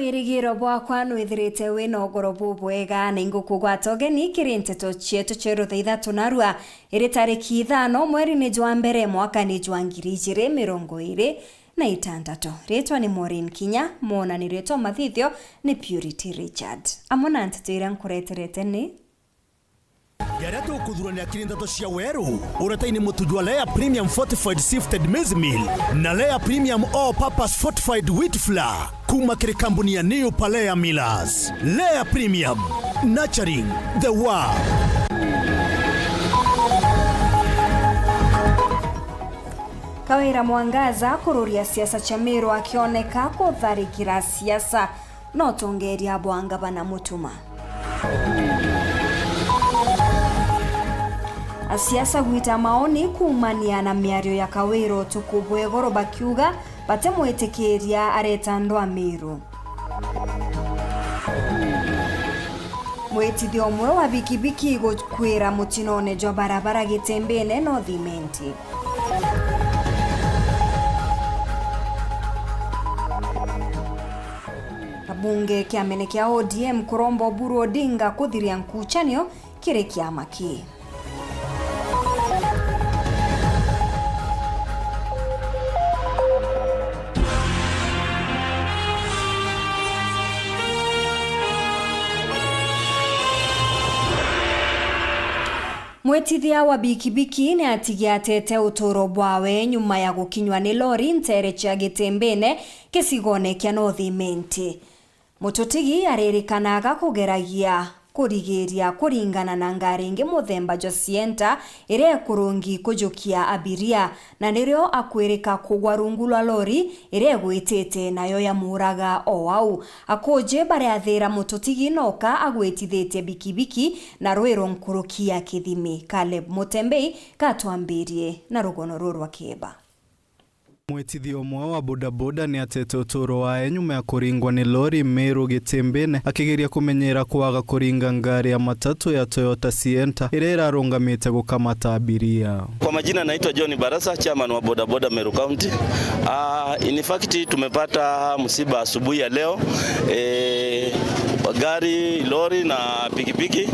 wirigiro bwakwa nwithirite wina ugoro bubwega na ingukugwatogeni kirinteto chietu cheru ithatu narua iri tariki 5 mweri-ini jwa mbere mwaka-ini jwa 2026 ritwa ni Maureen Kinya monani ritwa mathithio ni Purity Richard amona ntitira nkureterete ni Gereto kuthurania kirindato cia weru urataini mutujwa Lea Premium Fortified Sifted Maize Meal na Lea Premium All Purpose Fortified Wheat Flour kuma kiri kampuni ya New Palea Millers. Lea Premium, nurturing the world. Kawira Mwangaza kururia siasa Chamiru akioneka kutharikira siasa no tongeria bwanga bana mutuma. Siasa gwita maoni kumania na miario ya Kawiro tukubwe goro bakiuga batemwetikiria areta ndwa Miru. Mwetithio mwe wa bikibiki gukwira mutinone jwa barabara Gitembene no thimenti. Kabunge kiamene kia ODM kurombo Oburu Odinga kuthiria nkuchanio kiri kiama ki. Mwetithia wa bikibiki ni atigiatete uturo bwawe nyuma ya gukinywa ni lori ntere cha Gitembene kisigone kia Northimenti. Mututigi aririkanaga kugeragia kurigiria kuringana na ngari ingi muthemba Josienta ire kurungi kujukia abiria na nirio akwirika kugwa rungu lwa lori ire gwitete nayo ya muraga o wau akoje bare athira mututigi noka agwitithete bikibiki na rwiro nkurukia kithimi. Caleb Mutembei katwambirie na rugono rurwa kiba. Mwetithio mwa wa bodaboda ni atete uturo wae nyuma ya kuringwa ni lori Meru Gitembene akigeria kumenyera kwaga kuringa ngari ya matatu ya Toyota Sienta irera rungamite gukamata abiria. Kwa majina naitwa John Barasa, chairman wa bodaboda Meru County. In fact tumepata msiba asubuhi ya leo, gari, lori na pikipiki.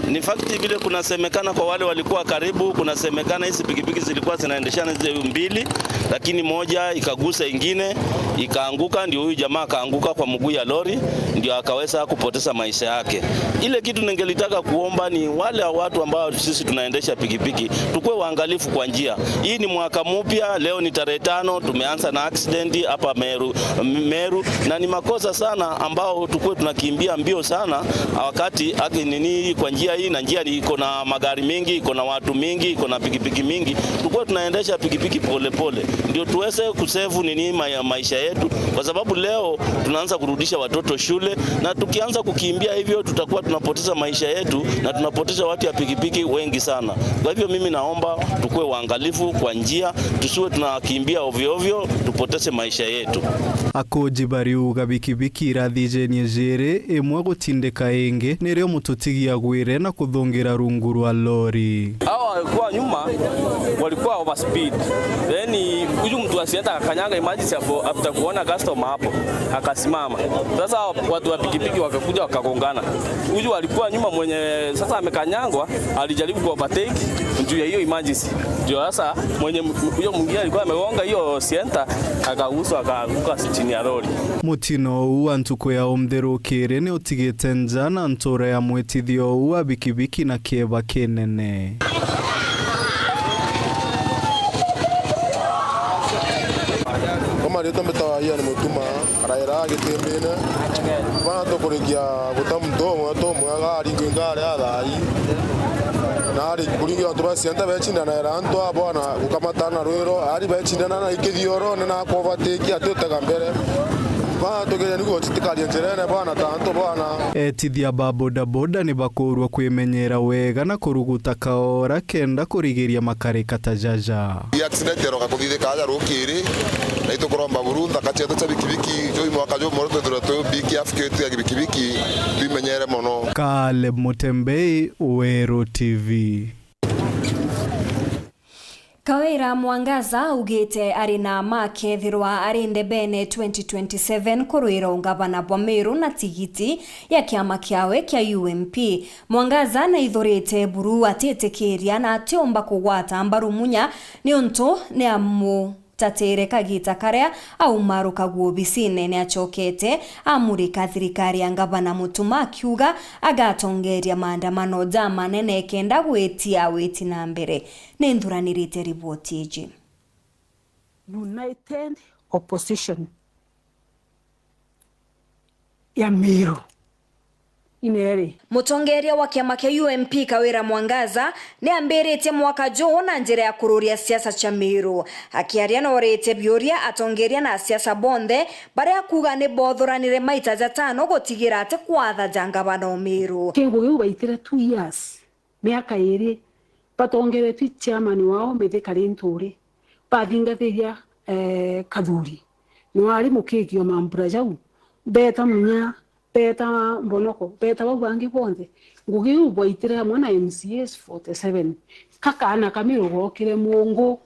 In fact vile kunasemekana kwa wale walikuwa karibu, kunasemekana hizi pikipiki zilikuwa zinaendeshana mbili, lakini moja ikagusa ingine ikaanguka, ndio huyu jamaa akaanguka kwa mguu ya lori, ndio akaweza kupoteza maisha yake. Ile kitu ningelitaka kuomba ni wale watu ambao sisi tunaendesha pikipiki tukue waangalifu kwa njia. Hii ni mwaka mpya, leo ni tarehe 5, tumeanza na accident hapa Meru na ni makosa sana ambao tukue tunakimbia mbio sana wakati nini kwa njia hii, na njia iko na magari mengi, iko na watu mingi, iko na pikipiki mingi. Tukue tunaendesha pikipiki pole pole ndio tuweze kusevu nini maisha yetu, kwa sababu leo tunaanza kurudisha watoto shule, na tukianza kukimbia hivyo tutakuwa tunapoteza maisha yetu na tunapoteza watu ya pikipiki wengi sana. Kwa hivyo mimi naomba tukue waangalifu kwa njia, tusiwe tunakimbia ovyo ovyo tupoteze maisha yetu. Akoji bariuga bikibiki rathije nyejere imwe gutindika enge nirio mututigia gwire na kuthongira rungu rwa lori. Hao kwa nyuma walikuwa over speed. Then huyu mtu asienda akanyanga emergency after kuona customer hapo akasimama. Sasa watu wa pikipiki wakakuja wakagongana. Huyu alikuwa nyuma mwenye sasa amekanyangwa alijaribu ku overtake juu ya hiyo emergency. Ndio sasa mwenye huyo mwingine alikuwa amegonga hiyo Sienta akaguswa akaanguka chini ya lori. Mutino u antuko ya omtherukire ni utigite njana ntura ya mwetithio u bikibiki na kieba kinene. Kama leta metawaia ni mutuma raira Gitembene bana tokurikia gutamdo agari ngingare athai na ari kuringi watu ba Sienta bechinda na ranto abona gukamatana rwiro ari bechinda na ikithioro na overtake atutega mbere bana togere niguo titikaria njerene bana tanto bana. Etithia ba bodaboda ni bakurwa kwimenyera wega na kuruguta kaora kenda kurigiria makarika tajaja. Accident ero kakuthithika aja rukiri na itukuromba burunda kacheto cha bikibiki jo mwaka jo moroto durato biki afiketu ya bikibiki tumenyere mono. Caleb Mutembei, Wero TV. Kawira Mwangaza ugite arina make thirwa arinde bene 2027 kuruira ungavana bwa Meru na tigiti ya kiama kiawe kia UMP. Mwangaza na ithorite buru atitekeria na atiomba kugwata mbaru munya ni untu ni amu tatere kagita karea au maru kaguo bisine ni achokete amurika thirikari ya ngavana Mutuma akiuga agatongeria maandamano jama nene kenda gwetia weti na mbere. Nendhuranirite ripoti iji. United Opposition ya Meru ineri mutongeria wa kiama kia UMP Kawira Mwangaza ni ambirite mwaka jo na njira ya kururia siasa cha Meru akiaria na orete bioria atongeria na siasa bonde bare ya kuga ni bothuranire maita jatano gotigira ate kwatha jangavana Meru kingo yu baitire 2 years miaka iri patongere tu chairman wao Mithika Linturi pathingathiria Kathuri nwari mukigio mambura jau beta munya beta mbonoko beta babangi bonde ngugi uboitire hamwe na MCS 47 kakana Kamiru gokire mungu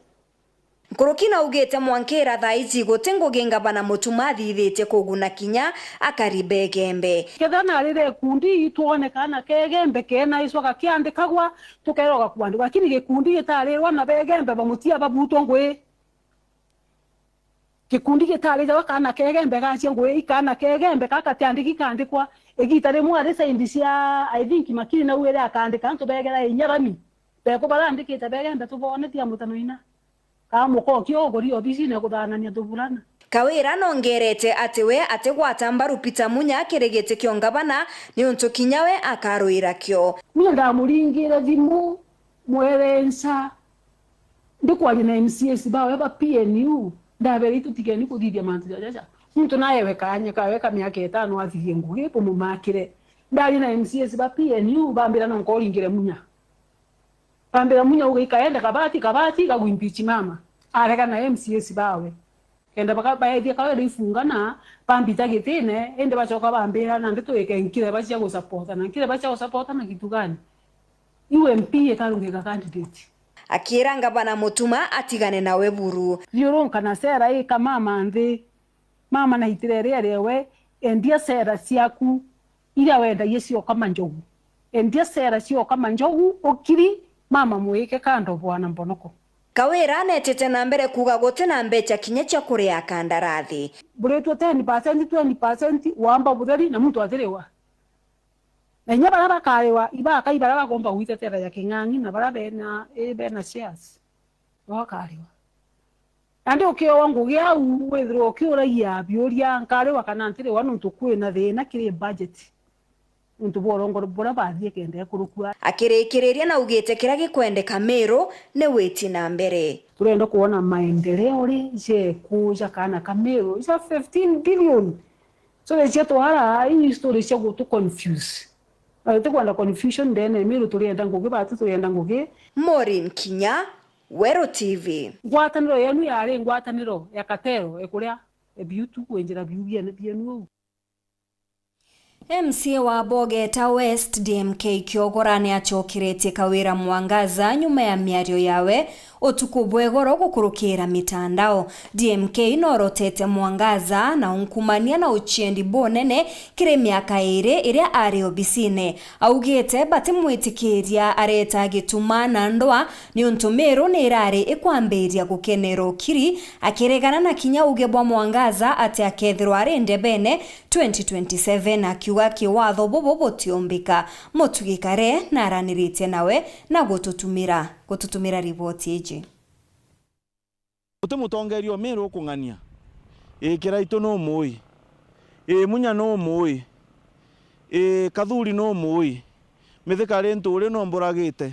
Nkurukina ugete mwankera thaizi gotengo gengavana Mutuma thithite kuguna kinya akaribe gembe kethana rire kundi tuone kana kegembe kena isoka kiandikagwa tukeroga kwandika lakini gikundi gitarirwa na begembe bamutia babutwo ngwe gikundi gitarirwa kana kegembe gacia ngwe ikana kegembe kakatiandiki kandikwa igita rimwe ari saindi cia I think makiri na uwere akandika ntu begera inyarami beko barandikite begembe tubone tia mutanoina kamuko kiogori obisine kuthanania tuvulana Kawira nongerete atiwe ategwata mbaru Peter Munya akiregete kiongavana ni untu kinyawe akaruira kyo mimi ndamuringire thimu mwerensa ndikwari na MCS bawe ba PNU ndabere tutigeni kuthithia mantu jaja mtu naye weka miaka 5 athithie ngugi pumumakire ndari na MCS ba PNU bambira no nkoringire Munya bambira Munya ugikaenda kabati kagwimpichi mama arega na MCS bawe kenda bakabaethia Kawira ifungana pambita gitine ende bachoka bambira na ndituike nkire bacia go support na nkire bacia go support na kitu gani UMP ekarungika candidate akira ngavana Mutuma atigane nawe buru yoronka na sera kama mama na itirere rewe endia sera ciaku ira wenda yecio kama njogu endia sera cio kama njogu okiri mama muike kando bwana mbonoko Kawira netete na mbere kuga gote na mbecha kinya cha kuria kandarathi buretu 10% wamba butheri na mtu athirewa na nya bara bakarewa ibaka ibara bagomba uitetera ya kingangi na bara bena bena shares wakarewa andi ukio wangu gia wethro kiura ya bioria nkarewa kana ntirewa nuntu kwina thina kiri budget untu borongo bora bathie kende kurukua akirekereria na ugete kira gikwendeka Meru ne weti na mbere turenda kuona maendeleo ri je kuja kana Kameru is 15 billion so le jeto ara hii story cia gutu confuse tukwenda confusion then Meru turenda ngugi batu turenda ngugi Maureen Kinya Wero TV ngwataniro yenu yari ngwataniro ya Katero ekuria ebiutu kwenjira biubia ne bienu MCA wa Bogeta West DMK Kiogorani achokirete Kawira Mwangaza nyuma ya miario yawe otuku bwegoro gukurukira mitandao DMK norotete Mwangaza na unkumania na uchiendi bonene kire miaka ire iria ari obisine augete bati mwitikiria areta gituma na ndoa ni untu Meru ni irari ikwambiria gukenero kiri akiregana na kinya uge bwa Mwangaza ati akethirwa arinde bene 2027 akiuga kiwatho bobo tiombika mutugikare na aranirite nawe na gututumira ripoti iji mutongerio Meru kungania kiraito no moi Munya no moi Kathuri no moi Mithika Linturi no mburagite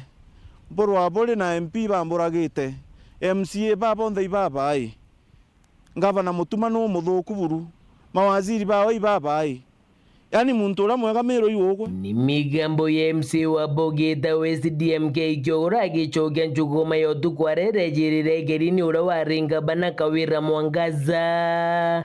mburwa buri na MP bamburagite MCA babonthe babai ngavana Mutuma no muthuku buru mawaziri bawe babai yani muntu ura mwega Meru yugo ni migambo ya MC wa Bogeta West DMK Kyogora gichokia Njuguma yotu kwarere jirire gerini ura waringa bana Kawira Mwangaza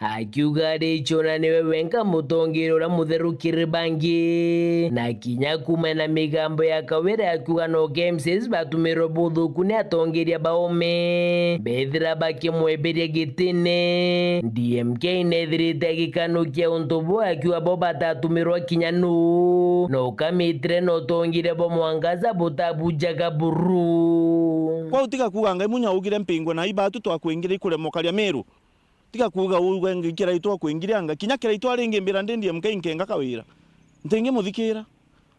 akiuga chona niwe wenka mutongiro ura mutherukire bangi na kinyakuma na migambo ya Kawira akiuga no games batumiro budhu kune atongeria baome bethira bakimweberia gitine DMK nethirite gikanukia untubu akiuga boba tumirwa kinyanu no kamitire no tongire bo Mwangaza butabujaga buru kwa utika kuga ngai munya ugire mpingwe na ibatu twakwingira ikure mokaria Meru tika kuga ugenge kiraitwa kwingira anga kinya kiraitwa ringi mbira ndendi MK nkenga Kawira ntenge muthikira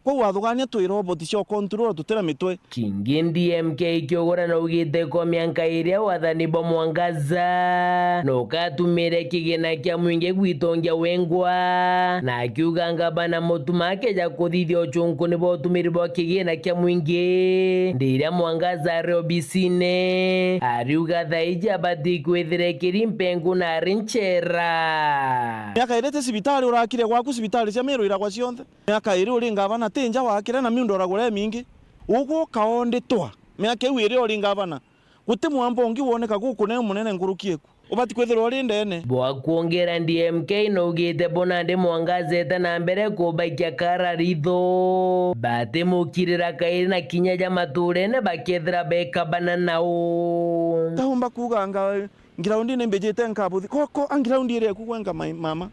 kwa wathugania twi robot cio control tutera mitwe kingi DMK Kyogora no ugite ko mianka iria wathani bo Mwangaza no katumire kigena kya mwinge gwitongia wengwa na akiuga ngabana mutumake ja kuthithia uchungu ni bo tumiri bo kigena kya mwinge ndira Mwangaza rio bisine ariuga thaija bati kwithire kirimpengu na rinchera miaka irete sibitari urakire gwaku sibitari cia Meru ira kwa cionthe miaka iri uri ngabana tenja wakire na miundo ragure mingi ugo kaonde twa miaka iwire uri ngabana guti mwambo ngi woneka guku ne munene ngurukieku ubati kwethira uri ndene bwa kuongera DMK no ugite bonande Mwangaza na mbere kubakia kara ritho bate mukirira kairi na kinya ja maturene bakethira beka bananao tahumba kuganga ngiraundi ne mbejete nkabuthi koko angiraundi ire kugwenga mama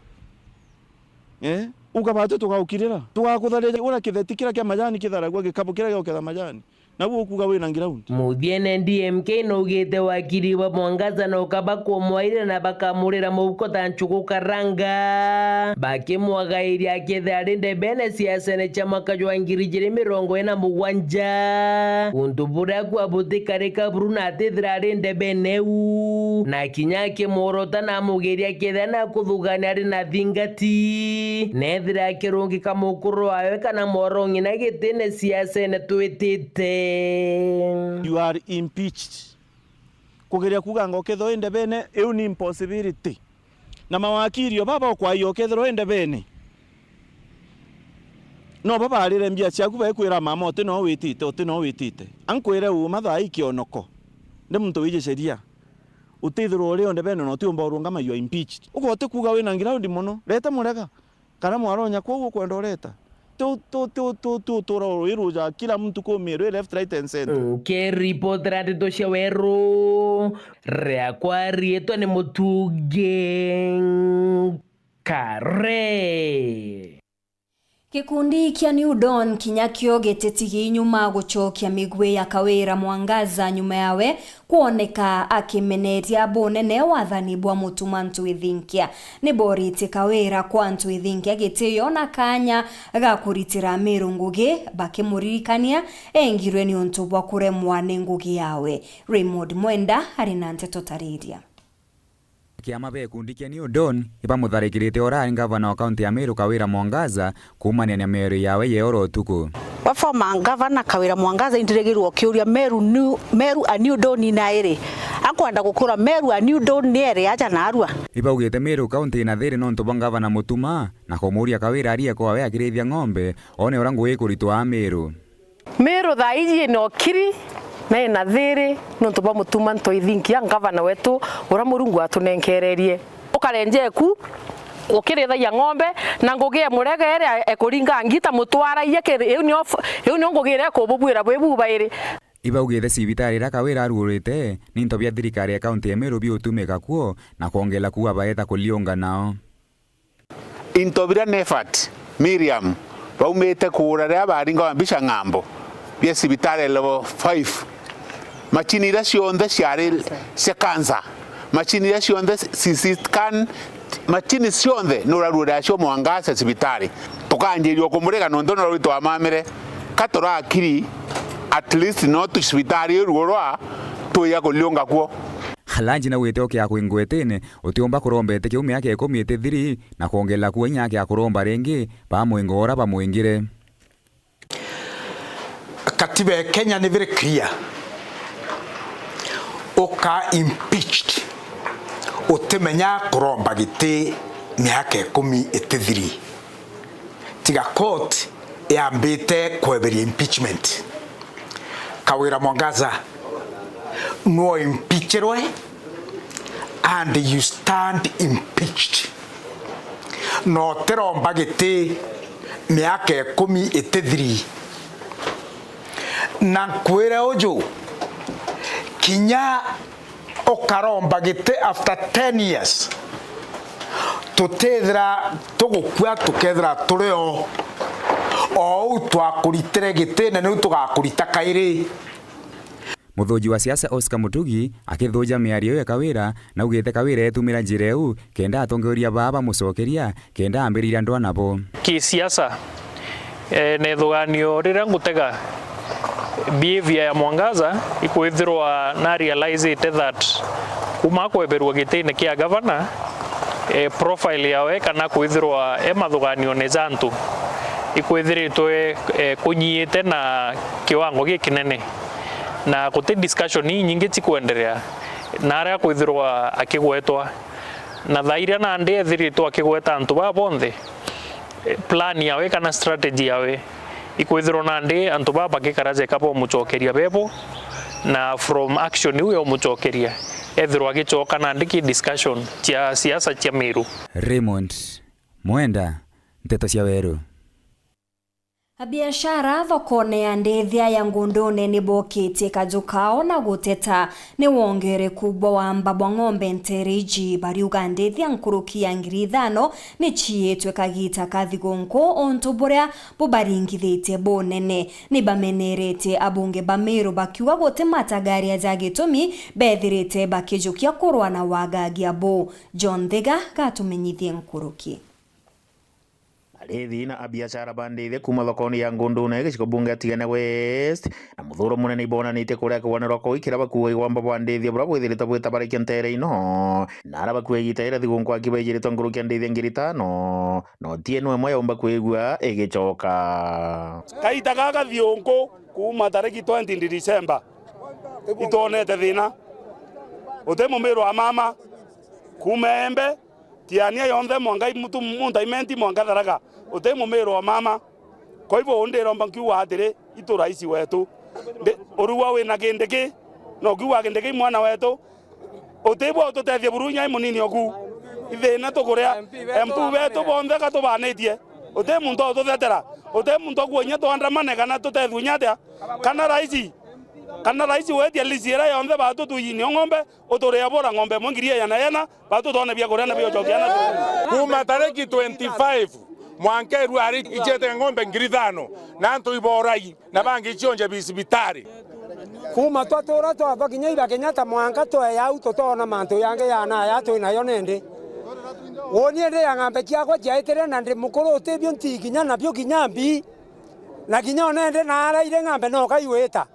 ukabatu tukaukirira tukakutharia ura kitheti kira kia majani kitharagwa gikabu kira goketha majani naguo kuga wina ngiraundi muthiene DMK no ugite wakiri wa Mwangaza no kaba kumwaire na bakamurira muko ta Nchugu Karanga bakimwagairia akethari ndebene siasene cha mwaka jwa 2027 untubura kwa butikarika Bruna atithirari ndebeneu na kinyake morota na mugeria kethana kuthugania ari na thingati nethira kirungi kamukuru awe kana morongi na gitene siasene twitite you are impeached kugeria kuganga oketho ende bene eu ni impossibility na mawakirio baba kwa iyo oketho ende bene no baba arire mbia ciaku bekwira mama ote no witite ankwire uma thai kionoko ndi muntu wije sheria utithiro uri onde bene no tiumba urungama you are impeached ugote kuga wina ngiraundi muno leta murega kana mwaronya kwa kwenda leta iruja kila mtu komeru left right and center ke report ratito cia weru rea kwa rieto ni mutuge kare Gikundi kia New Dawn kinyakio getetigie nyuma gucokia migwe ya Kawira Mwangaza nyuma yawe kuoneka akimeneria bonene wathani bwa mutuma Ntwithinkia ni borite Kawira kwa Ntwithinkia gitiyo na kanya ga kuritira Meru ngugi bakimuririkania engirwe ni untu bwa kuremwa ni ngugi yawe. Raymond Mwenda ari na nteto tariria kiama be kundi kia New Dawn ipamutharikirite ora ngavana wa kaunti ya Meru Kawira Mwangaza kumania na Meru yawe yeoro utuku wa former governor Kawira Mwangaza indiregirwo kiuria Meru a New Dawn na iri akwenda gukura Meru a New Dawn ni iri aja na arua ibaugite Meru kaunti na thiri no ntubwa ngavana mutuma na kumuria Kawira arie kwa we akirithia ng'ombe one ora ngui kuritwa Meru thaiji no kiri na ina thiri no ntubwa mutuma Ntwithinkia ngavana wetu ura Murungu atunenkererie ukarenjeku ukirithagia ng'ombe na ngugie muregere ekuringa ngita mutwara yekere eu ni ngugire kububwira bwebuba iri ibaugite cibitari ra Kawira arurite ni ntobia thirikari ya kaunti ya Meru biutumika kuo na kuongela kuwa baeta kuliunga nao intobira nefat Miriam baumete kura ria baringa bisha ng'ambo bia cibitari level 5 machini ira cionthe ciari cia cancer machini ira cionthe scan machini cionthe nurarura cio Mwangaza cibitari tukanjirio kumurega no ndono rwito wa mamire katora akiri at least no tu cibitari ruorwa tuya kuliunga kuo halanji na wete okia kwingwetene utiomba kurombete kiumi yake 13 na kuongela kuwa nyake akuromba rengi pamwingora pamwingire katiba ya Kenya ni very clear uka impeached utemenya kuromba giti miaka 13 tiga court yambite kweberia impeachment. Kawira Mwangaza no impeachedwe and you stand impeached. No teromba gete miaka 13 na kwere ojo kinya okaromba gete after 10 years tutethra tugukua tukethra tureo o twakuritire gete na ni tugakurita kairi. Muthuji wa siasa Oscar Mutugi akithuja miario ya Kawira na ugite Kawira etumira njira eu kenda atongoria baba mucokeria kenda ambiriria ndo nabo kisiasa ne thuganio rira ngutega behavior ya Mwangaza ikwithirwa na realize it that kuma kweberwa gitine kia governor profile yawe kana kwithirwa mathuganio ne zantu ikwithiritwe kunyiite na kiwango gikinene na kote discussion nyingi tikuendelea na aria kwithirwa akigwetwa na thairia na ndi ethiritwa akigweta antu ba bonthe plan yawe kana strategy yawe ikwithirwa na ndi antu ba bakikaraje kapo mucokeria bebo na from action uyo mucokeria ethirwa gicoka na ndiki discussion cia siasa cia Meru. Raymond Mwenda, Nteto cia Weru. Biashara thokone ya ndethia ya Ngundune ni bokitie kajukao na guteta ni wongere kubwa wa mbabwa ng'ombe nteriji bariuga ndethia nkuruki ya 5,000 ni chietwe kagita kathigonko onto buria bubaringithite bonene ni bamenerete abunge bameru bakiwa gote matagari ya jagitomi bethirite bakijukia kurwa na wagagia bo. John Thega gatumenyithie nkuruki. Alithi na abiashara bandithe kuma thokoni ya Ngundune giciko bunge atigane West na muthuro munene ibonanite kuria kwaniro ko ikira bakuwa igwamba bandithe bura bwithirite bwitabarikia ntere ino na ara bakuwa igitaira thigunko akibejirite ngurukia ndithe 5,000 no tieno emwe yomba kwigua igicoka kaita gaga thiunko kuma tariki 20 December itonete thina utemo mero wa mama kumembe tiania yonthe mwangai mutu mundaimenti mwangatharaga utemo mero wa mama kwa hivyo onderomba nkiwa atire itura ici wetu uruwa wina kindiki no kiwa kindiki mwana wetu utebwa ututethia burunya munini ogu ithina tukuria MP wetu bonthe gatubanetie utemo ndo tuthetera utemo ndo kuonya twandamane kana tutethunya atia kana raisi wetia lisiera yonthe batu tuyini ng'ombe uturia bora ng'ombe mongiria yana batu tone bia kurana bia jokiana kuma tariki 25 mwankeru ari ichete ng'ombe 5,000 na ntu iborai na bangi chionje bisibitari kuma twatura twaba kinya iba Kenyatta mwanka twa yau tutona mantu yange yana ya tu nayo nende wonie ndi ng'ombe ciakwa ciaitere na ndi mukuru utebio ntikinya na bio kinyambi na kinya nende na araire ng'ombe no kaiweta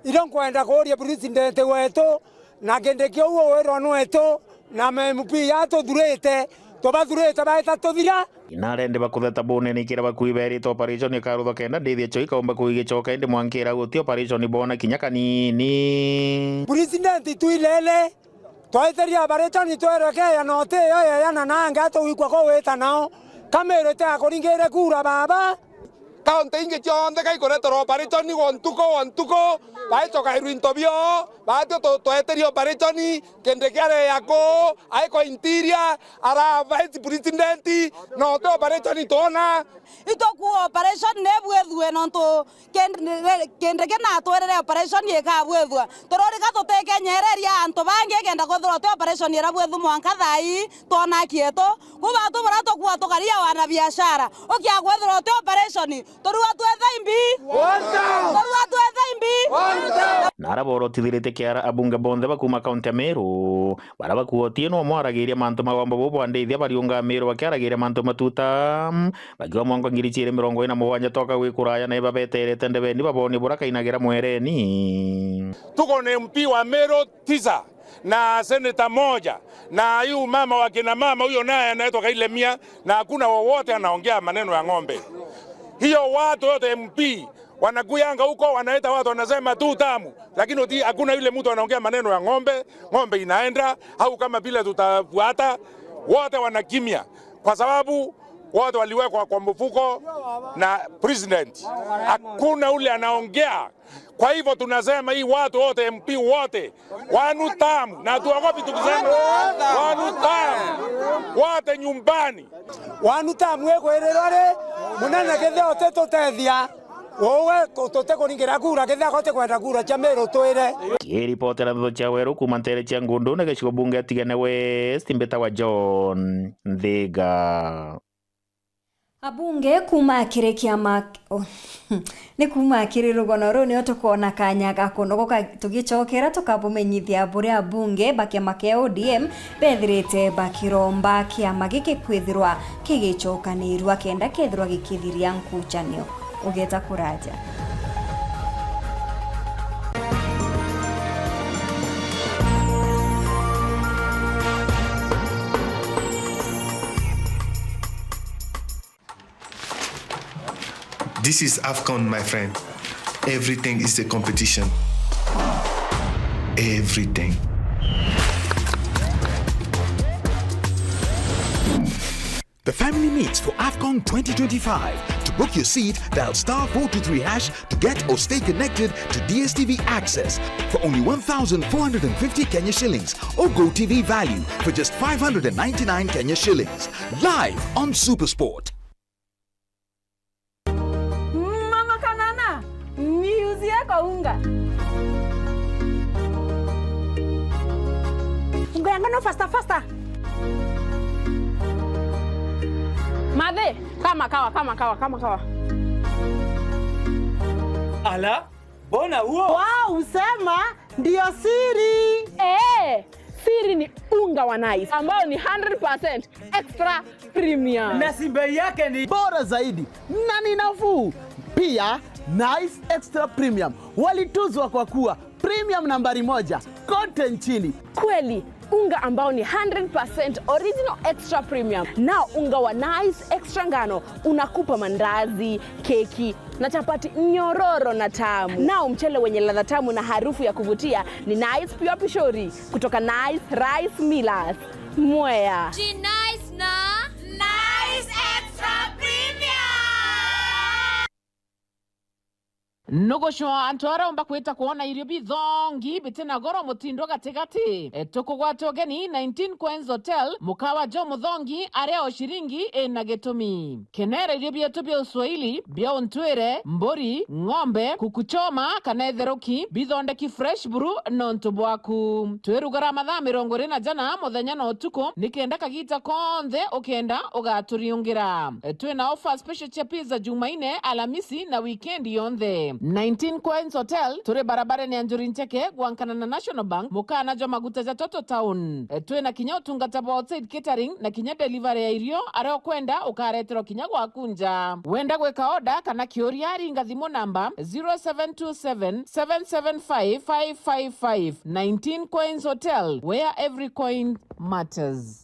iron kwenda kuria president wetu na gendekio uo wero nwetu na MP yato durete tobathurete baita tuthira inarende bakutheta bonene ikira bakuiberite operation ikarutho kenda ndithie cho ikaomba kuigicoka indi mwankira guti operation bona kinya kanini president tuilele twaiteria operation twerekea note yo yana nanga tuikwa ko weta nao kamero ta kuringire kura baba kaunti ingi chonde kai kuretoro operation wantuko baitoka iruintobio bato tweteria operation kende kiare yako aiko interior ara vice president no to operation tona itoku operation nebwethwe nonto kende kena twerere operation yekabwethwa torori gatuteke nyereria anto bange kenda gothoro to operation yerabwethu mwanka thai tona kieto kubatu barato kwa tokaria wana biashara okia gwethoro to operation torua twetha imbi nara boro tithirite kiara abunge bonthe bakuma kaunti ya Meru bara bakuotie no mwaragiria mantu magomba bo bwandeithia bariunga Meru bakiaragiria mantu matuta bagiwa mwango 2027 toka gwikuraya na babeterete ndebeni baboni burakainagira mwereni tuko na MP wa Meru 9 na seneta moja na yu mama wa kina mama huyo naye anaitwa Kailemia na hakuna wowote anaongea maneno ya ng'ombe. Hiyo watu wote MP wanakuyanga huko wanaita watu wanasema tu tamu, lakini hakuna yule mtu anaongea maneno ya ng'ombe. Ng'ombe inaenda au kama vile tutafuata, wote wanakimya kwa sababu wote waliwekwa kwa mfuko na president. Hakuna ule anaongea. Kwa hivyo tunasema hii watu wote MP wote wanutamu, na tuogopi tukisema wanutamu wote nyumbani wanutamu ekwererore munene kethe oteto tethia wowe toteko ningira kura kethe akote kwenda kura cha Meru twire kiripotera ndo cha Weru kuma ntere cha Ngundu na gicigo bunge atigene West mbeta wa John Thiga. Abunge kuma akirekia ni kuma akiri rugono ru ni otukuona kanya gakunogoka tugicokera tukabumenyithia bure abunge bakiama kia ODM bethirite bakiromba kiama giki kwithirwa kigicokanirwa kenda kethirwa gikithiria nkuchanio ugeta kuraja. This is AFCON, my friend. Everything is a competition. Everything. The family meets for AFCON 2025. To book your seat, dial *423# to get or stay connected to DSTV access for only 1,450 Kenya shillings or GoTV value for just 599 Kenya shillings. Live on SuperSport. Unga yangu no faster. Madhe, kama kawa. Ala, bona huo? Wow, usema ndio siri. Siri ni unga wa Nice ambao ni 100% extra premium. Na si bei yake ni bora zaidi na ni nafuu. Pia Nice Extra Premium walituzwa kwa kuwa premium nambari 1 kote nchini. Kweli, unga ambao ni 100% original extra premium. Nao unga wa Nice Extra ngano unakupa mandazi, keki na chapati nyororo na tamu. Nao mchele wenye ladha tamu na harufu ya kuvutia ni Nice Pure Pishori kutoka Nice Rice Millers, Mwea. Nice na Nice Extra Premium. Nogosho antwara umba kweta kuona irio bithongi bitena goro mutindo gategati tukugwatwo geni 19 Queens Hotel mukawa jo muthongi areo shiringi na getumi kenera irio bietu bia Uswahili bia ontwere mbori ng'ombe kukuchoma kana etheroki bithondeki fresh brew nonto bwaku twerugara mathaa 20 na jana muthenya no tuko nikenda kagita konthe ukenda ugaturiungira twina offer special cha pizza Jumaine, Alhamisi na weekend yonthe. 19 Queens Hotel turi barabara ni Anjuri Ncheke gwankana na National Bank mukana jo maguta ja Toto Town. Tuwe na kinya utungata ba outside catering na kinya delivery ya irio areo kwenda ukaretero kinya gwakunja. Wenda gweka order kana kioria ringa thimo namba 0727 775 555. 19 Queens Hotel, where every coin matters.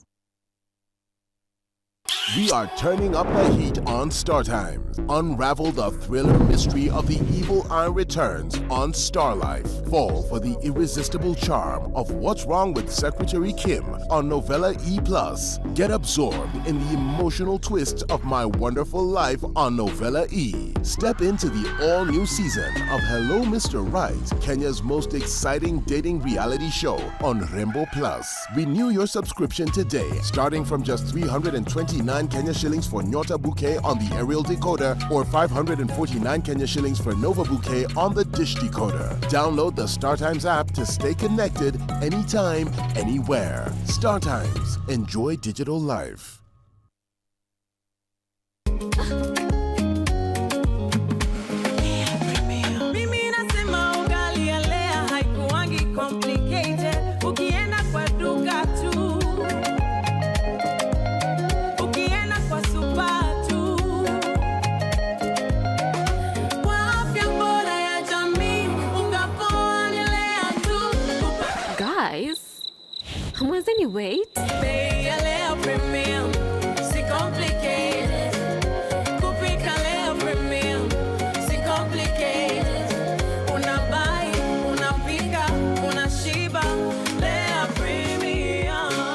We are turning up the heat on Star Times. Unravel the thriller mystery of the evil eye returns on Star Life. Fall for the irresistible charm of What's Wrong with Secretary Kim on Novella E+. Get absorbed in the emotional twists of My Wonderful Life on Novella E. Step into the all-new season of Hello Mr. Right, Kenya's most exciting dating reality show on Rembo Plus. Renew your subscription today, starting from just 329 Kenya shillings for Nyota Bouquet on the aerial decoder or 549 Kenya shillings for Nova Bouquet on the dish decoder. Download the StarTimes app to stay connected anytime, anywhere. StarTimes. Enjoy digital life. Hamwezeni wait?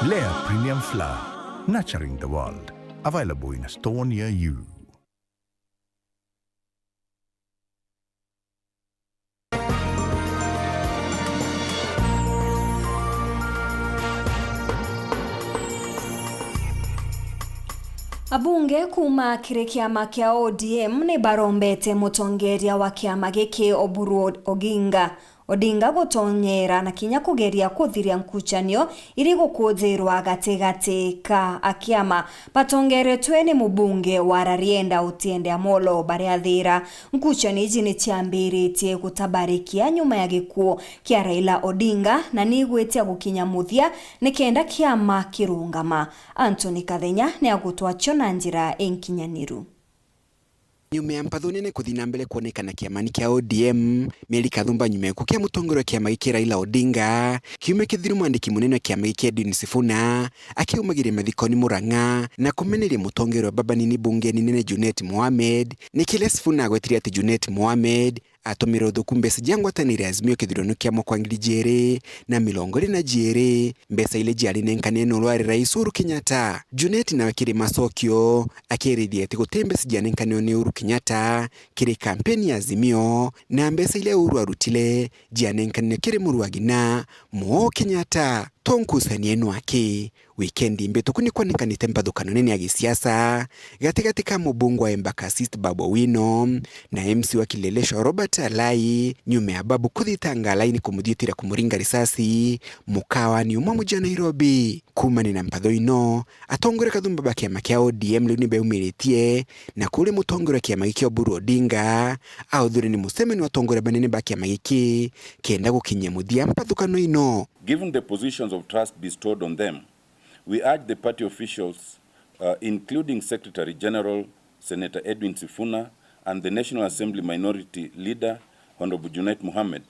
Lea Premium Flour, nurturing the world. Available in a store near you. Abunge kuma kire kiama kia ODM ni barombete mutongeria wa kiama giki Oburu Odinga gutonyera na kinya kugeria kuthiria nkuchanio iri gukuthirwa gatigati ka akiama patongeretwe ni mubunge wa Rarienda Otiende Amollo baria thira nkuchani iji ni ciambiritie gutabarikia nyuma ya gikuo kia Raila Odinga na nigwitia gukinya muthia nikenda kiama kirungama. Anthony Kathenya ni agutwacho na njira enkinyaniru. Nyume ya mpatho nene kuthina mbele kuonekana kiamani kia ODM mieli kathumba nyume kukia mutongero kiama giki Raila Odinga kiume kithiru mwandiki munene kiama giki Edwin Sifuna akiumagire mathikoni Murang'a na kumeneria mutongero baba nini bunge nene Junet Mohamed ni kile Sifuna agwetiria ati Junet Mohamed atumira uthuku mbesa jangwatanire Azimio kithurano kia mwaka wa 2022 mbesa ile jari nenkaneno lwari Rais Uhuru Kenyatta. Junet na wakiri masokio akirithia ati gutembesa janenkaneno ni Uhuru Kenyatta kiri kampeni ya Azimio na mbesa ile Uhuru arutile janenkaneno kiri Muruagina Mo Kenyatta. Tonkusania enu ake weekendi mbetuku ni kwanekanite mpathukano nene ya gisiasa gatigati ka mubungu wa Embakasi Babu Owino na MC wa Kileleshwa Robert Alai nyume ya babu kuthitanga laini kumuthiutira kumuringa risasi mukawa ni umwe muja Nairobi. Kumani na mpatho ino atongore kathumba ba kiama kia ODM liu ni beumiritie na kule mutongore kiama giki Oburu Odinga authure ni musemeni wa tongore banene ba kiama giki kenda gukinya muthia mpathukano ino. Given the positions of trust bestowed on them, we urge the party officials, including Secretary General Senator Edwin Sifuna and the National Assembly Minority Leader, Honorable Junet Mohamed,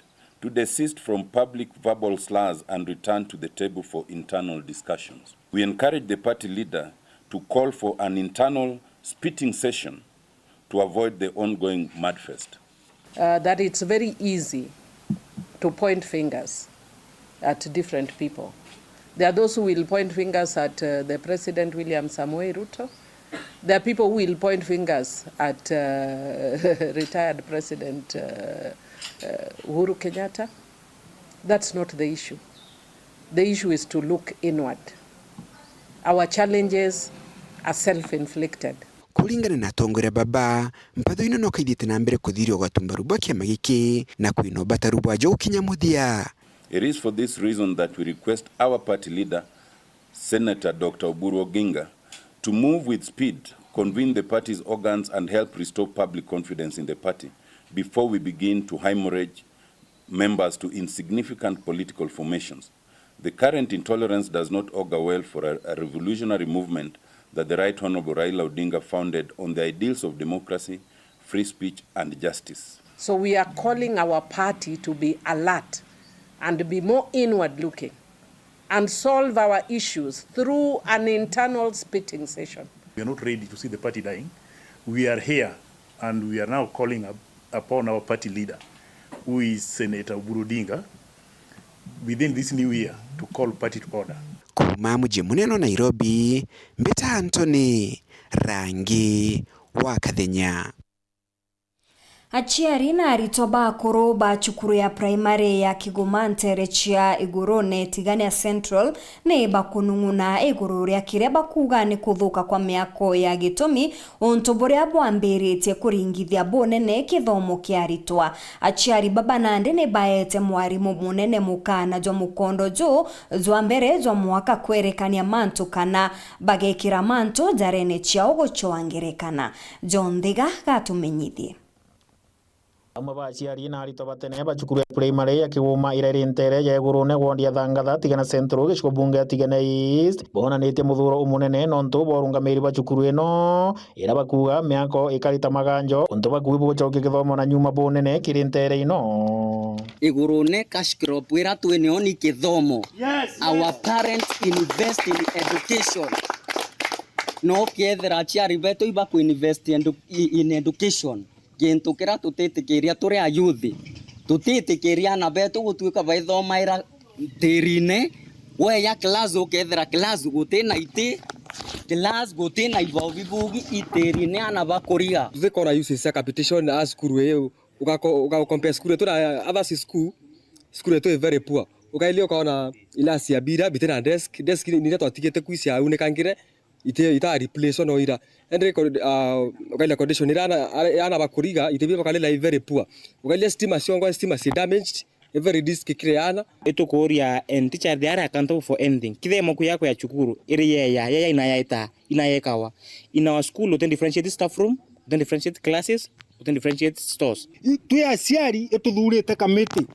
to desist from public verbal slurs and return to the table for internal discussions. We encourage the party leader to call for an internal spitting session to avoid the ongoing mudfest. That it's very easy to point fingers at different people. There are those who will point fingers at the President William Samoei Ruto. There are people who will point fingers at retired President Uhuru Kenyatta. That's not the issue. The issue is to look inward. Our challenges are self-inflicted. Kulingana na tongore baba mpatho ino no kaithite na mbere kuthirio gatumbaru bwa kiama giki na kwino bataru bwa jo kinya muthia. It is for this reason that we request our party leader, Senator Dr. Oburu Oginga, to move with speed, convene the party's organs and help restore public confidence in the party before we begin to hemorrhage members to insignificant political formations. The current intolerance does not augur well for a revolutionary movement that the Right Honorable Raila Odinga founded on the ideals of democracy, free speech and justice. So we are calling our party to be alert and be more inward looking and solve our issues through an internal spitting session. We are not ready to see the party dying. We are here and we are now calling upon our party leader, who is Senator Oburu Odinga, within this new year to call party to order. Kuma mji muneno Nairobi, Mbeta Anthony, Rangi wa Kathenya. Achiari na aritoba koroba chukuru ya primary ya Kigumante chia igurone Tigania Central ne bakununguna iguru ya kireba kuga ni kuthuka kwa miako ya gitomi ontobore abwambirite kuringithia bonene kithomo kiaritwa. Achiari baba nande ne baete mwarimu munene mukana jo mukondo jo zwa mbere zwa mwaka kwerekania mantu kana bagekira mantu jarene chiao gochoangerekana. John Thiga gatumenyithie. Amwe baciari na arito batene bacukuru primary ya Kiguma ireri ntere ya iguru ne gondia thangatha Tigana Central giciko bunge Tigana East bonanite muthuro umunene nontu borungamiri bacukuru eno ira bakuga miako ikarita maganjo onto bakuwi bocoke githomo na nyuma bonene kiri ntere ino iguru ne cash crop wira twene oni kithomo. Our parents invest in education. No kiethera aciari betu iba ku invest in education. Gintu kira tutitikiria turi ayuthi tutitikiria na betu gutuika baithomaira tirine we ya class ukethera class gutina iti class gotina ibogibugi iteri ne anabakoriga zikora use capitation as skuru eo uka compare skuru to na other school is very poor ukaili ukaona ila cia bira bitena desk ni ndio twatigite kuisia au ne kangire ita replace no ira endre ukaili condition ira ana bakuriga itebi bakalila very poor ukaili stima si damaged every disk kireana etukuria and teacher they are accountable for anything kithemo yako ya chukuru iri ya inayekawa in our school we differentiate staff room, we differentiate classes, we differentiate stores. Tu aciari etuthurite kamiti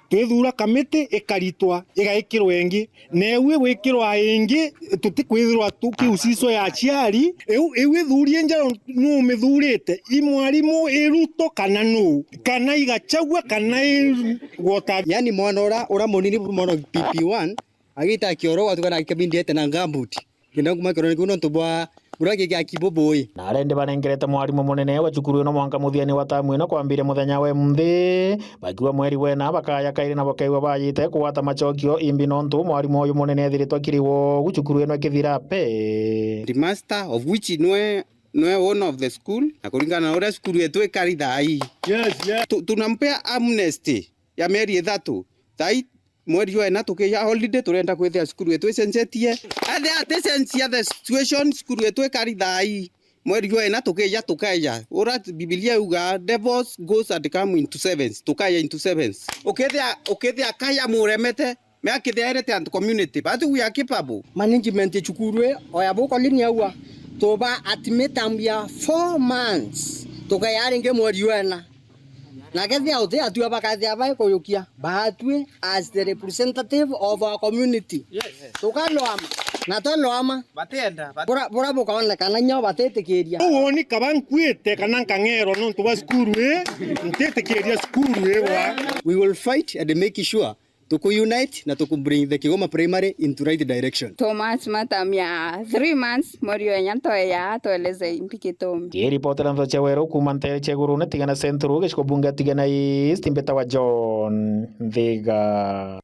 twithura kamiti ikaritwa igaikirwo engi newe wikirwa engi tutikwithirwa tukiuciso ya aciari eu ithurie njaro no mithurite imwarimu iruto kana no kana igachagwa kana wota yani mwana ora monini mwana PP1 agita kioro watu kana kibindete na ngambuti kina kuma kironi kuno tubwa burage gya kiboboi na arende banengerete mwarimu munene wa cukuru no mwanka muthiani wa tamu ino kwambire muthenya we mthi bakiwa mweri wena bakaya kaire na bakaiwa bayite kuwata machokio imbi nontu mwarimu uyu munene thiritwa kiriwo gucukuru ino kithira pe the master of which no one of the school akuringana na ora skuru yetu ekaridai yes tunampea amnesty ya mieri 3 tai mweri wena tukiya holiday turenda kwithia skuru yetu esensetie athe the situation skuru yetu ekaridai mweri wena tukaya ora biblia uga devils goes and come into sevens tukaya into sevens ukethia kaya muremete meakitherete and community but we are capable management chukuru oyabo lini yawa toba atmetambia 4 months tukaya ringe mweri wena na kethia uthi atua bakathia bai kuyukia bahatwe as the representative of our community tukaloama na toloama batenda bora bokaona kana nyo batetikiria uoni kabankwite kana kangero no tuba skuru ntetikiria skuru wa we will fight and make sure to unite na to bring the Kigoma primary into right direction. Thomas Matamia 3 months morio nyanto ya toeleze impikitom. Report la ndocha wero kumante cheguru na tigana centro geshko bunga tigana istimbeta wa John Vega.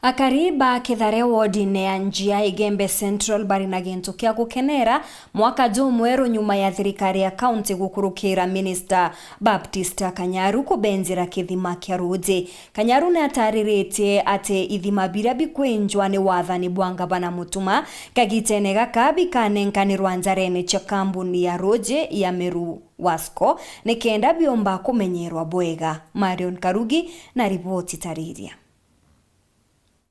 Akariba kithare wodine ya njia Igembe Central bari na gintu kia gukenera mwaka jumweru nyuma ya thirikari ya county gukurukira Minister Baptista Kanyaru kubenzira kithima kia Rudi. Kanyaru na atariritie ate ithima birabi kwenjwa ni wathani bwanga bana mutuma kagitene gakabi kanenkanirwa nzarene cha kambuni ya Roje ya Meru Wasco nikenda biomba kumenyerwa bwega. Marion Karugi na ripoti tariria.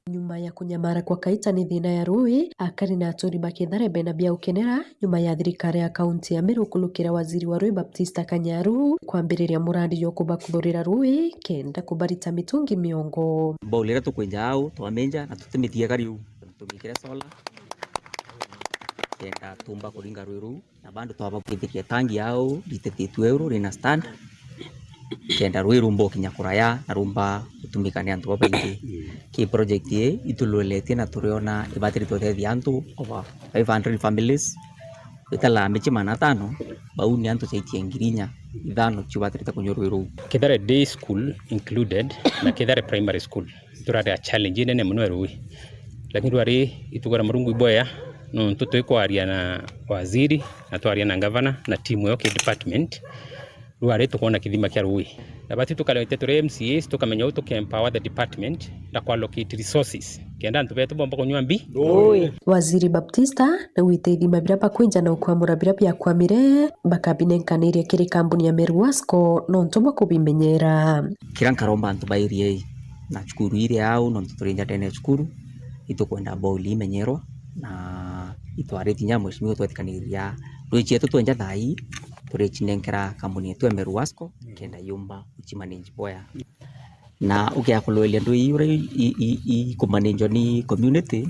Nyuma ya kunyamara kwa kaita ni thina ya rui akari na aturi makithare bena bia ukenera nyuma ya thirikari ya kaunti ya Meru kulukira waziri wa rui Baptista Kanyaru kwambiriria muradi yo kubakuthurira rui kenda kubarita mitungi miongo baulira tukwenja au twamenja na tutimitie kariu tumikire sola kenda tumba kuringa rui na bandu twabapithikia tangi au litetitu euro rina stand kenda rui rumbo kinyakuraya na rumba utumikane antu baingi ki project ye itulolete na turiona ibatiri tothethia antu over 500 families itala mechi manatano bauni antu saitie ngirinya ithano chibatirita kunyoruiru Kithare day school included na Kithare primary school turare a challenge nene muno rui lakini rwari itugora murungu iboya no tutwikwaria na waziri na twaria na governor na timu yo department rwari tukona kithima kia rui na bati tukalete tore MCAs tukamenya uto ke empower the department na kwa allocate resources kenda antu betu bomba kunywa mbi waziri Baptista na witethi mabira bakwenja na ukwamura bira bya kwamire bakabinenkanire kiri kambuni ya Meru Wasco no ntomba kubimenyera kirankaromba antu bairie na chukuru ile au no turinja tena chukuru itokwenda boli menyerwa na itwareti nya mheshimiwa twatikaniriria rwechi yetu twenja thai turechinenkera kambuni yetu ya Meru Wasco kenda yumba uchimanage boya na ukiakuloelia ndu i kumanage ni community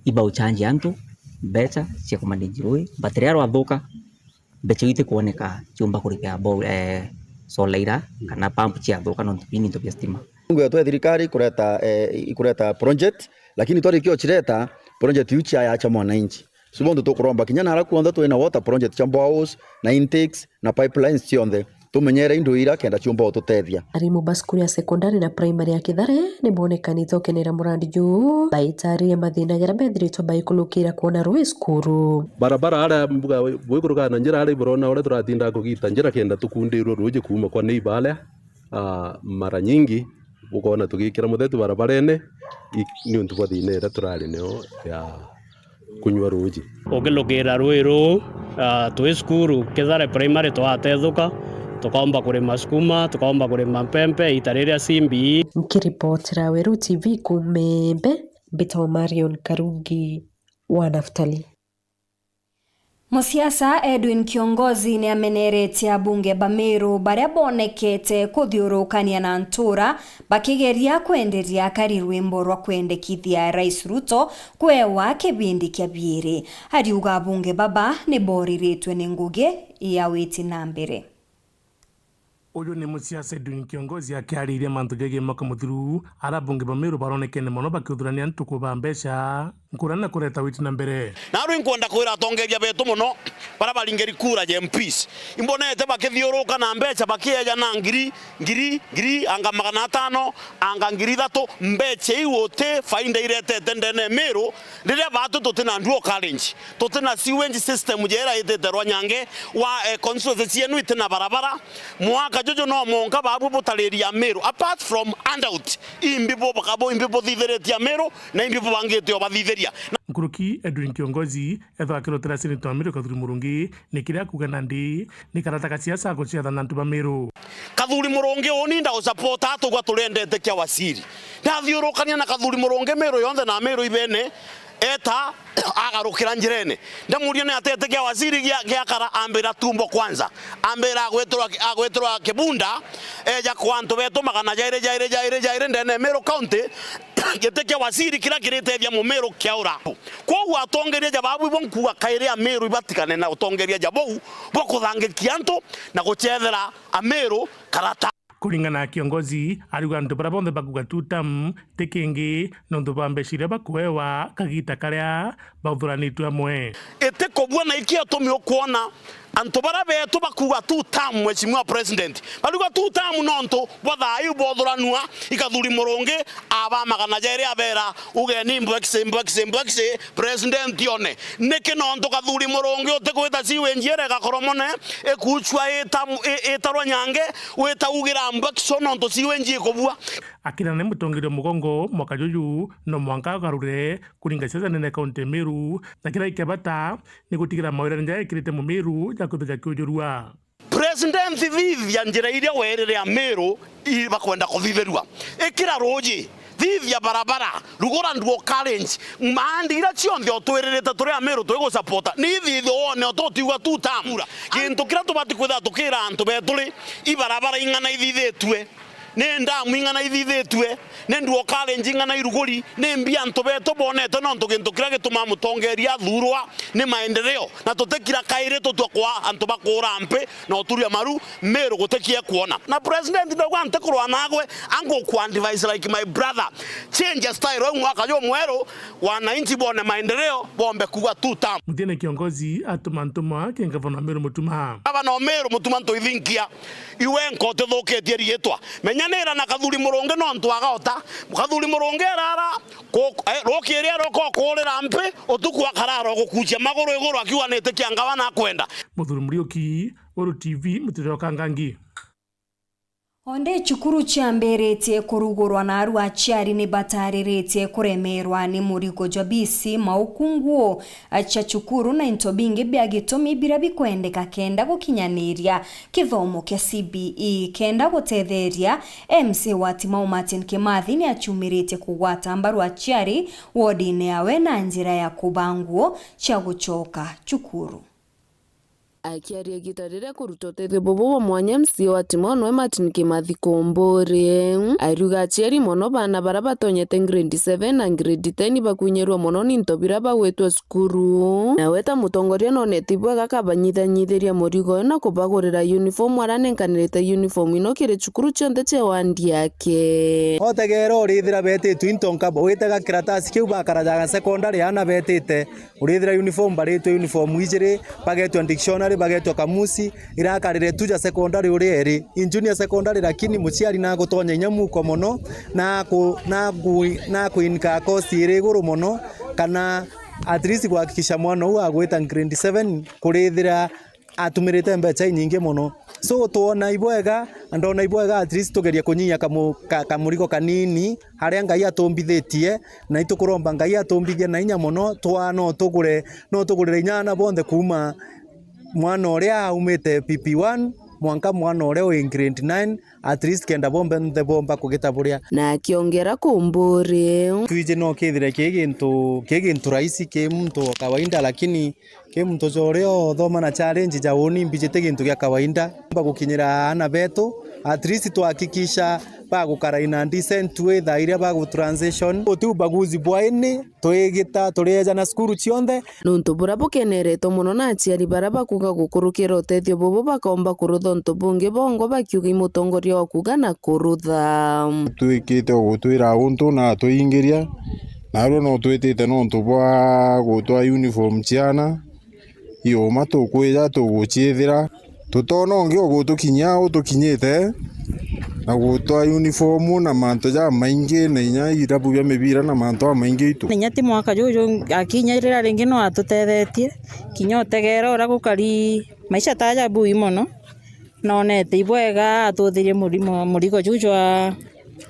iba uchanji antu becha cia kumanage rui bateriaro athuka becha ite kuoneka chumba kuripia bo solaira kana pump cia athuka no tupini to stima ngo ya thirikari kureta project lakini twarikio chireta project yuchi ya cha mwananchi subondo tukuromba kinyana ala kuonda twina water project cha bows na intakes na pipelines cionthe tumenyere indo ira kenda ciumba ututethia. Arimu baskuri ya sekondari na primary ya Kithare ni bonekanite ukenera murandi juu baitari mathina jara bethiritwo baikulukira kuona Rui skuru. Barabara ara mbuga bwikuruka na njira ara iborona ore turatinda kugita njira kenda tukundirwo ruje kuma kwa neighbor ale mara nyingi ukona tugikira muthetu barabarene ni untu bwa thina ira turari neo ya kunywa ruji ukilukira rwiru twi skuru Kithare primary twatethuka tukaomba kurima sukuma tukaomba kurima mpempe itariria simbi. Nikiripotera Weru TV kumembe Bito Marion Karungi wa Naftali. Musiasa Edwin Kiongozi ni ameneretie abunge ba Meru baria bonekete kuthiurukania na ntura bakigeria kwenderia kari rwimbo rwa kwendekithia Rais Ruto kwewa kibindi kia biri. Hariuga abunge baba ni boriritwe ni nguge ya witi na mbere. Uyu ni musiasa Edwin Kiongozi akiariria mantu gege mwaka muthiru arabunge ba Meru baronekene mono bakiuthurania ntuku ba mbeca nkurana kureta witi na mbere. Na rwin kwenda kwira atongeria betu muno bara baringeri kura je MPs imbonete bakithiuruka na mbeca bakieja na ngiri anga 500 anga ngiri 3 mbeca iwote fainda iretete ndene Meru riria batu tutina nduo challenge tutina sewage system jera itete Rwanyange wa constituency yenu itina barabara mwaka jojo no monka babu butaleria Meru apart from handout imbibo bakabo imbibo thitheretia Meru na imbibo bangite obathithe. Nkuruki Edwin Kiongozi etho akirotera Senator Meru Kathuri Murungi ni kiria kuga nandi ni karata ka siasa guciatha na ntuba Meru. Kathuri Murungi uninda usupport atugwa turendete kia wasiri ndathiurukania na Kathuri Murungi Meru yonthe na Meru ibene eta agarukira njirene ndamuria ni atete kia wasiri gia kara ambira tumbo kwanza ambira agwetrwa kibunda eja kwantu betu magana jaire ndene Meru county gete wasiri kira kiretethia mu Meru kiaura kwa atongeria jababu bonkuwa kaire a Meru ibatikane na utongeria jabu bokuthangikia antu na guchethera a Meru karata. Kulingana na Kiongozi ariuga ntu bara bonthe bakuga tutam tekingi nontu bambecire bakwewa kagita karia bauthuranitwe amwe ete kobua na ikia tumi okuona antu bara betu bakuga tutam mheshimiwa president baruga tutam nontu bothayu bothuranua ikathuri Murungi aba magana jaire abera ugeni mbakse president yone niki nontu kathuri Murungi utekwita siwe njere gakoromone ekuchwa eta Rwanyange weta ugira mbakso nontu siwe njie kobua akira ne mutongerio mugongo mwaka juju no mwanka garure kuringa siasa nene kaunti Meru na kira ikebata ni gutigira mawira nja ikirite mu Meru ya kuthika kiujurua president thithia njira iria werere ya Meru bakwenda kuthitherua ikira roji thithia barabara rugora nduo challenge mandi ira cionthe otwirerete turi a Meru twigo supporta ni thithio one ototiwa tutamura kintu kira tubati kwitha tukira antu beturi ibarabara ingana ithithetwe nenda mwingana ithithetwe nenduo challenge ngana iruguri nembia antu beto bonete no ntugintu kira gituma mutongeria thurwa ni maendeleo na tutekira kaire tutwa antu bakura mpe no turia maru Meru gutekie kuona na president ndo gwante kurwa nagwe ango ku advise like my brother change style wa mwaka jo mwero wananchi bone maendeleo bombe kuwa tutam mutene Kiongozi atumantuma kengavana Meru mutuma aba no Meru mutuma to ithinkia iwe nkote thoketie rietwa menyanera na Kathuri Murungi no ntu agota Kathuri Murungi arara rokiria roko kurira mpe utuku akarara gukucia maguru iguru akiwanite kiangawa na kwenda Muthuri Muriuki Weru TV mutiro kangangi. Onde chukuru chamberetie kurugurwa na aru aciari ni batariretie kuremerwa ni murigo jabisi maukunguo acha chukuru na intobinge byagitumi bira bikwendeka kenda gukinyaniria kithomo kya CBE kenda gutetheria MC wa Timau Martin Kimathi ni achumirite kugwata mbaru aciari wodine yawe na njira ya kubanguo cha guchoka chukuru. Akiaria gitarire kuruta uteithio bobo wa mwanya MC wa Timau Martin Kimathi Kombore airuga aciari mono bana bara batonyete grade 7 na grade 10 bakunyerwa mono ni ntobira bagwetwa cukuru na weta mutongoria no netibwa gakabanyithanyitheria murigo na kubagurira uniform aranenkanirite uniform ino kire cukuru cionthe cewandi yake otegera urithira betitwe intonka bwitaga kiratasi kiu bakarajaga secondary ana betite urithira uniform baritwe uniform ijiri bagetwa dictionary primary bagetwa Kamusi irakarire tuja secondary uri eri in junior secondary lakini muciari na gutonya nyamuko mono na kuinka kosi iri guru mono kana at least kuhakikisha mwana huyu agweta grade 7 kurithira atumirite mbeca nyingi muno so tuona ibwega ndona ibwega at least tugeria kunyinya kamurigo kanini haria Ngai atumbithitie na itukuromba Ngai atumbithie na inya muno no tugure inyana bonthe kuma mwana uria aumite PP1 mwanka mwana uria wi grade 9 at least kenda bomba kugitaburia na akiongera kumburi twije no kithire kigintu rahisi ke mtu wa kawaida lakini ke mtu joreo thoma na challenge ja uni mbijite gintu gya kawaida gukinyira ana beto at least tuhakikisha bagukara ina decent way thaira bagu transition utu baguzi bwaini twigita tureja na skuru cionthe nuntu bura bukeneretwo muno na aciari bara bakuga gukurukira utethio bubu bakomba kurutha ntu bungi bongo bakiuga imutongoria wa kuga na kurutha twikite gutwira untu na tuingiria na ro no twitite no ntu bwa gutwa uniform ciana iyo matukwija tuguchithira tutona ongi ogutukinya utukinyite na gutwa uniform na manto ja maingi na inya irabu bya mibira na manto maingi itu ninya ti mwaka juju akinyirira ringi no atutethetie kinya utegera ura gukari maisha taja bui mono nonete ibwega atuthirie murigo juju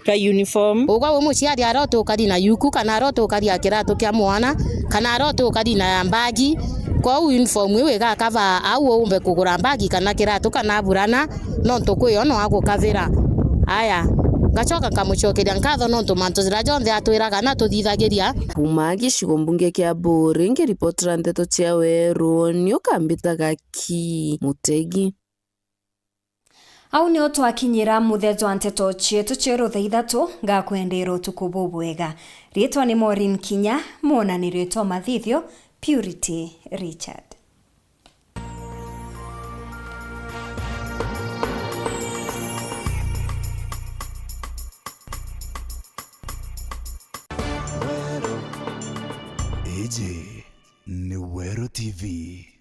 ka uniform ugwa we muciari arotukari na yuku kana arotukari akiratu kia mwana kana arotukari na mbagi kwa uniform we gakava au umbe kugura mbagi kana kiratu kana burana no ntukwiyo no agukavira aya gacoka kamucokeria nkatho no ntumanto zira jonthe atwiraga na tuthithagiria kuma gicigo mbunge kia Mburi ngiripotera ndeto cia Weru nio kambitaga ki Mutegi au nio twakinyira mutheto wa nteto cietu cieru thaa ithatu ngakwendera utuku bubwega rietwa ni Maureen Kinya muonani rietwa mathithio Purity Richard. Eje ni Weru TV.